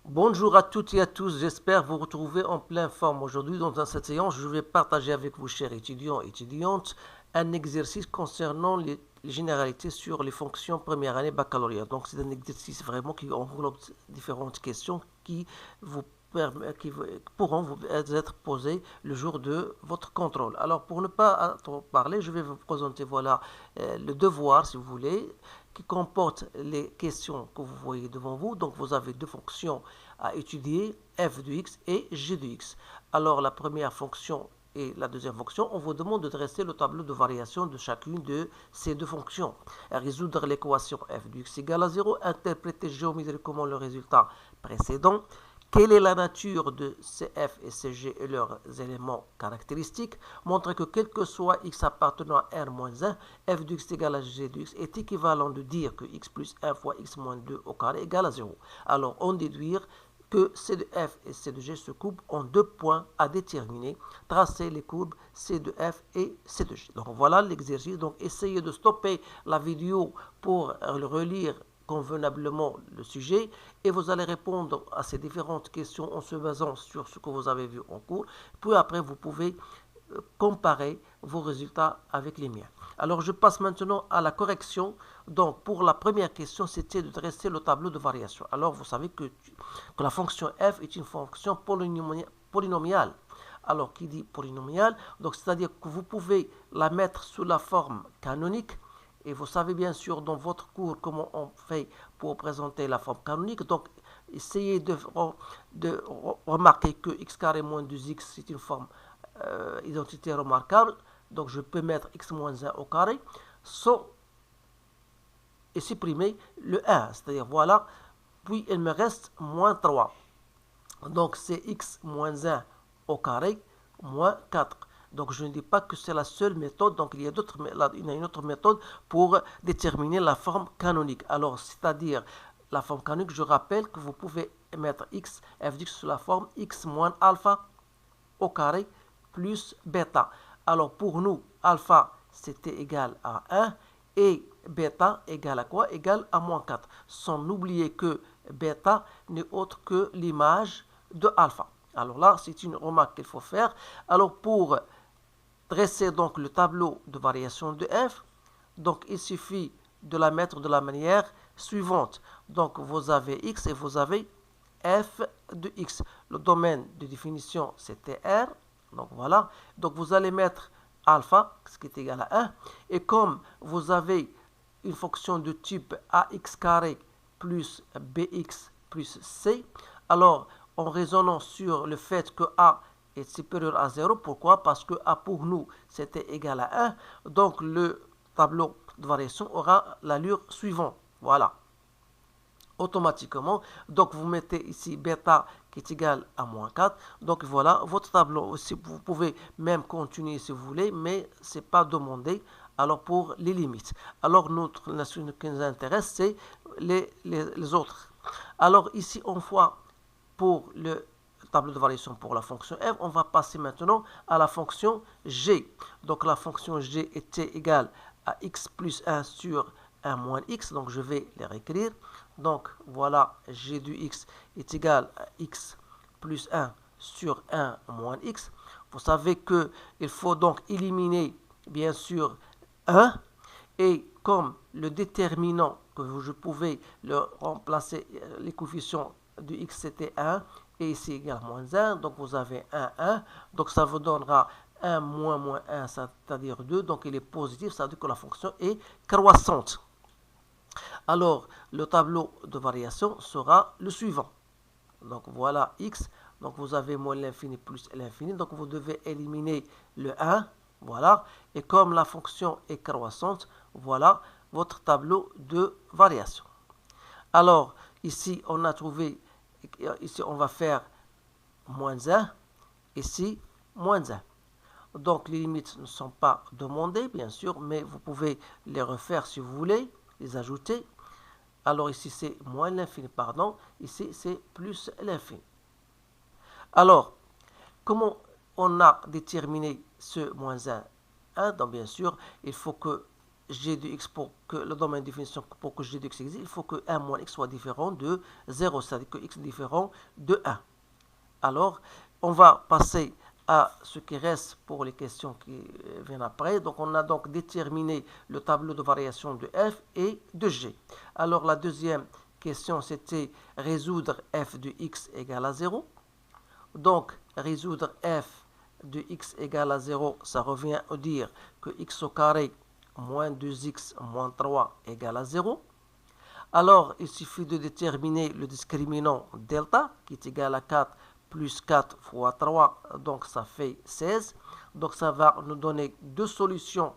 Bonjour à toutes et à tous, j'espère vous retrouver en pleine forme. Aujourd'hui, dans cette séance, je vais partager avec vous, chers étudiants et étudiantes, un exercice concernant les généralités sur les fonctions première année baccalauréat. Donc, c'est un exercice vraiment qui englobe différentes questions vous qui pourront vous être posées le jour de votre contrôle. Alors, pour ne pas trop parler, je vais vous présenter voilà le devoir, si vous voulez, qui comporte les questions que vous voyez devant vous. Donc, vous avez deux fonctions à étudier, f de x et g de x. Alors, la première fonction et la deuxième fonction, on vous demande de dresser le tableau de variation de chacune de ces deux fonctions. Résoudre l'équation f de x égale à 0, interpréter géométriquement le résultat précédent. Quelle est la nature de CF et CG et leurs éléments caractéristiques? Montrer que quel que soit x appartenant à R-1, f de x égale à g de x est équivalent de dire que x plus 1 fois x moins 2 au carré égale à 0. Alors, on déduire que C de F et C de G se coupent en deux points à déterminer. Tracer les courbes C de F et C de G. Donc voilà l'exercice. Donc essayez de stopper la vidéo pour relire convenablement le sujet et vous allez répondre à ces différentes questions en se basant sur ce que vous avez vu en cours. Puis après, vous pouvez comparer vos résultats avec les miens. Alors, je passe maintenant à la correction. Donc, pour la première question, c'était de dresser le tableau de variation. Alors, vous savez que la fonction f est une fonction polynomiale. Alors, qui dit polynomiale? Donc, c'est-à-dire que vous pouvez la mettre sous la forme canonique. Et vous savez bien sûr dans votre cours comment on fait pour présenter la forme canonique. Donc, essayez de remarquer que x carré moins 2x, c'est une forme identité remarquable. Donc, je peux mettre x moins 1 au carré sans et supprimer le 1. C'est-à-dire, voilà, puis il me reste moins 3. Donc, c'est x moins 1 au carré moins 4. Donc, je ne dis pas que c'est la seule méthode. Donc, il y a une autre méthode pour déterminer la forme canonique. Alors, c'est-à-dire, la forme canonique, je rappelle que vous pouvez mettre x, f d'x sous la forme x moins alpha au carré plus bêta. Alors, pour nous, alpha, c'était égal à 1 et bêta égale à quoi? Égale à moins 4. Sans oublier que bêta n'est autre que l'image de alpha. Alors là, c'est une remarque qu'il faut faire. Alors, pour dresser donc le tableau de variation de f, donc il suffit de la mettre de la manière suivante. Donc, vous avez x et vous avez f de x. Le domaine de définition, c'était R. Donc, voilà. Donc, vous allez mettre alpha, ce qui est égal à 1. Et comme vous avez une fonction de type ax carré plus bx plus c, alors, en raisonnant sur le fait que a est supérieur à 0, pourquoi? Parce que a pour nous, c'était égal à 1. Donc, le tableau de variation aura l'allure suivante. Voilà. Automatiquement. Donc, vous mettez ici bêta qui est égal à moins 4. Donc, voilà, votre tableau aussi, vous pouvez même continuer si vous voulez, mais ce n'est pas demandé. Alors, pour les limites. Alors, ce qui nous intéresse, c'est les autres. Alors, ici, on voit pour le tableau de variation pour la fonction f, on va passer maintenant à la fonction g. Donc, la fonction g était égale à x plus 1 sur 1 moins x. Donc, je vais les réécrire. Donc, voilà, g du x est égal à x plus 1 sur 1 moins x. Vous savez qu'il faut donc éliminer, bien sûr, 1. Et comme le déterminant, que je pouvais le remplacer, les coefficients du x c'était 1, et ici égal à moins 1, donc vous avez 1, 1. Donc, ça vous donnera 1 moins 1, c'est-à-dire 2. Donc, il est positif, ça veut dire que la fonction est croissante. Alors, le tableau de variation sera le suivant. Donc, voilà x. Donc, vous avez moins l'infini plus l'infini. Donc, vous devez éliminer le 1. Voilà. Et comme la fonction est croissante, voilà votre tableau de variation. Alors, ici, on a trouvé, ici, on va faire moins 1. Ici, moins 1. Donc, les limites ne sont pas demandées, bien sûr, mais vous pouvez les refaire si vous voulez, les ajouter. Alors ici, c'est moins l'infini, pardon. Ici, c'est plus l'infini. Alors, comment on a déterminé ce moins 1? Donc, bien sûr, il faut que g de x pour que le domaine de définition, pour que g de x existe, il faut que 1 moins x soit différent de 0, c'est-à-dire que x est différent de 1. Alors, on va passer à ce qui reste pour les questions qui viennent après. Donc, on a donc déterminé le tableau de variation de f et de g. Alors, la deuxième question, c'était résoudre f de x égale à 0. Donc, résoudre f de x égale à 0, ça revient à dire que x au carré moins 2x moins 3 égale à 0. Alors, il suffit de déterminer le discriminant delta, qui est égal à 4 plus 4 fois 3, donc ça fait 16. Donc, ça va nous donner deux solutions,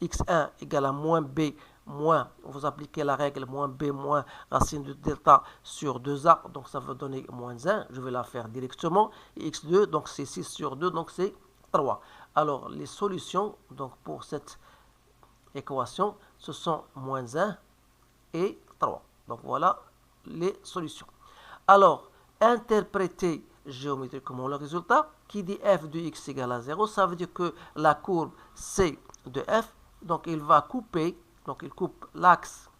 x1 égale à moins b, moins, vous appliquez la règle, moins b moins racine de delta sur 2a, donc ça va donner moins 1, je vais la faire directement, et x2, donc c'est 6 sur 2, donc c'est 3. Alors, les solutions, donc pour cette équation, ce sont moins 1 et 3. Donc voilà les solutions. Alors, interpréter géométriquement le résultat, qui dit f de x égale à 0, ça veut dire que la courbe C de f, donc il va couper, donc il coupe l'axe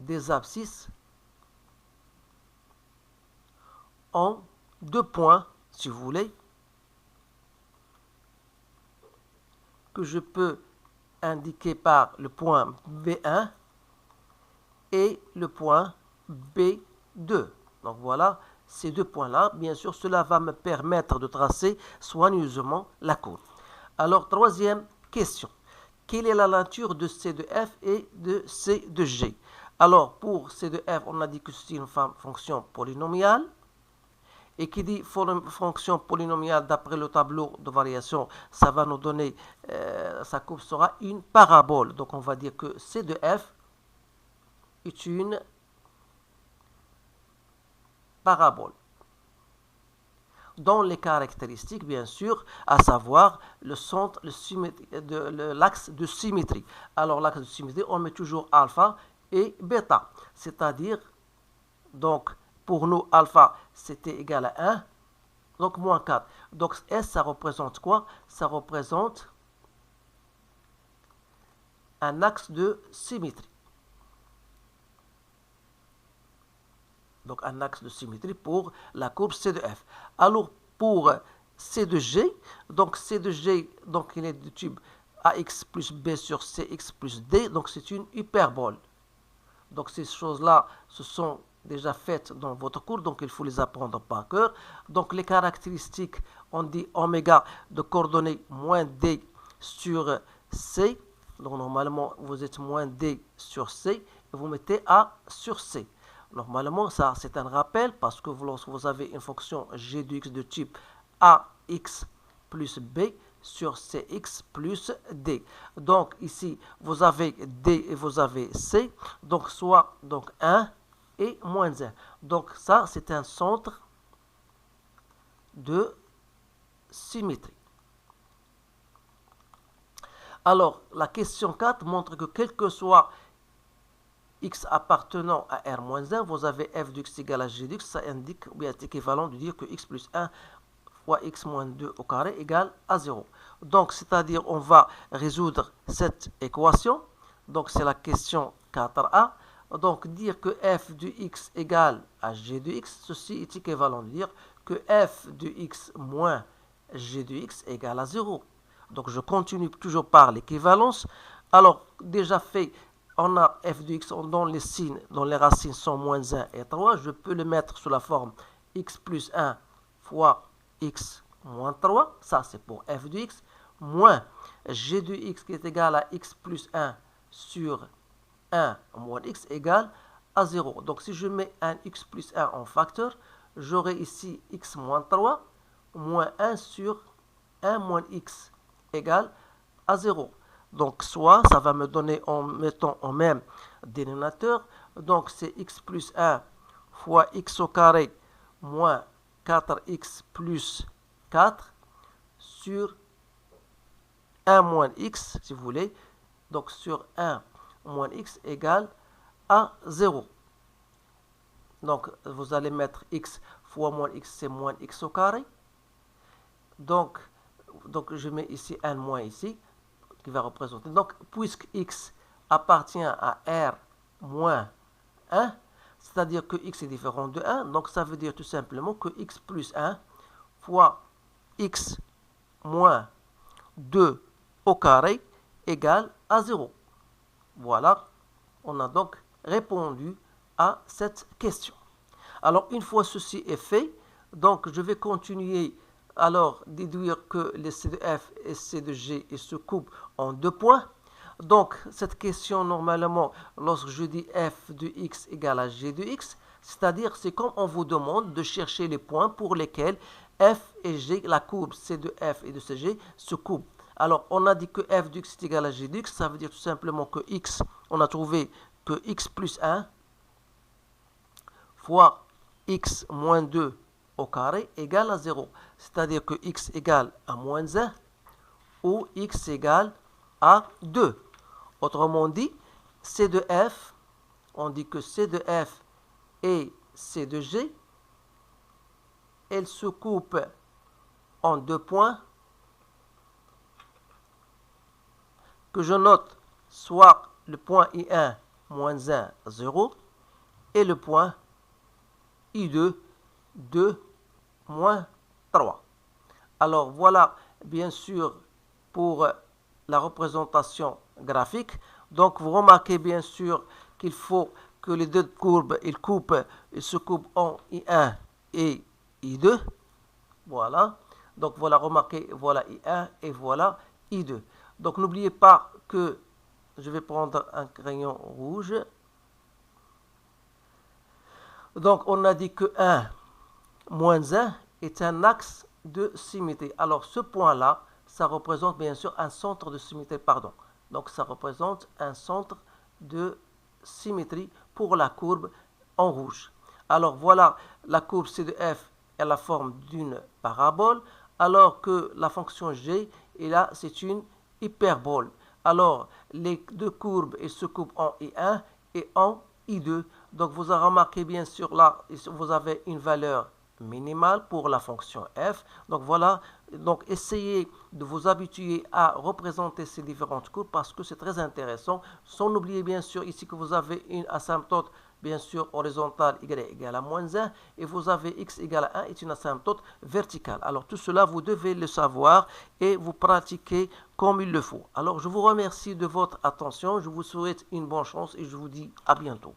des abscisses en deux points, si vous voulez, que je peux indiquer par le point B1 et le point B2. Donc voilà, ces deux points-là, bien sûr, cela va me permettre de tracer soigneusement la courbe. Alors, troisième question. Quelle est la nature de C de f et de C de g? Alors, pour C de f, on a dit que c'est une fonction polynomiale. Et qui dit fonction polynomiale d'après le tableau de variation, ça va nous donner, sa courbe sera une parabole. Donc on va dire que C de f est une parabole. Dont les caractéristiques, bien sûr, à savoir le centre, l'axe de symétrie. Alors l'axe de symétrie, on met toujours alpha et bêta. C'est-à-dire, donc, pour nous, alpha, c'était égal à 1, donc moins 4. Donc, S, ça représente quoi? Ça représente un axe de symétrie. Donc, un axe de symétrie pour la courbe C de f. Alors, pour C de g, donc C de g, donc il est du type ax plus b sur cx plus d, donc c'est une hyperbole. Donc, ces choses-là, ce sont déjà faites dans votre cours, donc il faut les apprendre par cœur. Donc les caractéristiques, on dit oméga de coordonnées moins d sur c. Donc normalement, vous êtes moins d sur c et vous mettez a sur c. Normalement, ça c'est un rappel parce que lorsque vous avez une fonction g de x de type ax plus b sur cx plus d. Donc ici, vous avez d et vous avez c. Donc soit donc 1 et moins 1. Donc ça, c'est un centre de symétrie. Alors, la question 4 montre que quel que soit x appartenant à R-1, vous avez f de x égale à g de x, ça indique, ou bien est équivalent de dire que x plus 1 fois x moins 2 au carré égale à 0. Donc, c'est-à-dire, on va résoudre cette équation. Donc, c'est la question 4a. Donc, dire que f de x égale à g de x, ceci est équivalent de dire que f de x moins g de x égale à 0. Donc, je continue toujours par l'équivalence. Alors, déjà fait, on a f de x dont les signes, dont les racines sont moins 1 et 3. Je peux le mettre sous la forme x plus 1 fois x moins 3. Ça, c'est pour f de x. Moins g de x qui est égal à x plus 1 sur 1 moins x égale à 0. Donc, si je mets un x plus 1 en facteur, j'aurai ici x moins 3 moins 1 sur 1 moins x égale à 0. Donc, soit ça va me donner en mettant en même dénominateur. Donc, c'est x plus 1 fois x au carré moins 4x plus 4 sur 1 moins x, si vous voulez. Donc, sur 1 moins x égale à 0. Donc, vous allez mettre x fois moins x, c'est moins x au carré. Donc, je mets ici 1 moins ici. qui va représenter. Donc, puisque x appartient à R moins 1, c'est-à-dire que x est différent de 1, donc ça veut dire tout simplement que x plus 1 fois x moins 2 au carré égale à 0. Voilà, on a donc répondu à cette question. Alors, une fois ceci est fait, donc je vais continuer alors déduire que les C de F et C de G se coupent en 2 points. Donc, cette question, normalement, lorsque je dis F de X égale à G de X, c'est-à-dire, c'est comme on vous demande de chercher les points pour lesquels F et G, la courbe C de F et de CG, se coupent. Alors, on a dit que F de X est égal à G de X, ça veut dire tout simplement que X, on a trouvé que X plus 1 fois X moins 2 au carré égale à 0. C'est-à-dire que X égale à moins 1 ou X égale à 2. Autrement dit, C de F, on dit que C de F et C de G, elles se coupent en 2 points que je note soit le point I1 moins 1, 0 et le point I2, 2, moins 3. Alors voilà, bien sûr, pour la représentation graphique. Donc vous remarquez bien sûr qu'il faut que les deux courbes, ils se coupent en I1 et I2. Voilà. Donc voilà, remarquez, voilà I1 et voilà I2. Donc n'oubliez pas que je vais prendre un crayon rouge. Donc on a dit que 1 moins 1 est un axe de symétrie. Alors ce point-là, ça représente bien sûr un centre de symétrie, pardon. Donc ça représente un centre de symétrie pour la courbe en rouge. Alors voilà, la courbe C de F est la forme d'une parabole, alors que la fonction G, et là, c'est une hyperbole. Alors, les deux courbes, elles se coupent en I1 et en I2. Donc, vous avez remarqué, bien sûr, là, vous avez une valeur minimale pour la fonction f. Donc, voilà. Donc, essayez de vous habituer à représenter ces différentes courbes parce que c'est très intéressant. Sans oublier, bien sûr, ici que vous avez une asymptote, bien sûr, horizontale y égale à moins 1 et vous avez x égale à 1 est une asymptote verticale. Alors, tout cela, vous devez le savoir et vous pratiquez comme il le faut. Alors, je vous remercie de votre attention. Je vous souhaite une bonne chance et je vous dis à bientôt.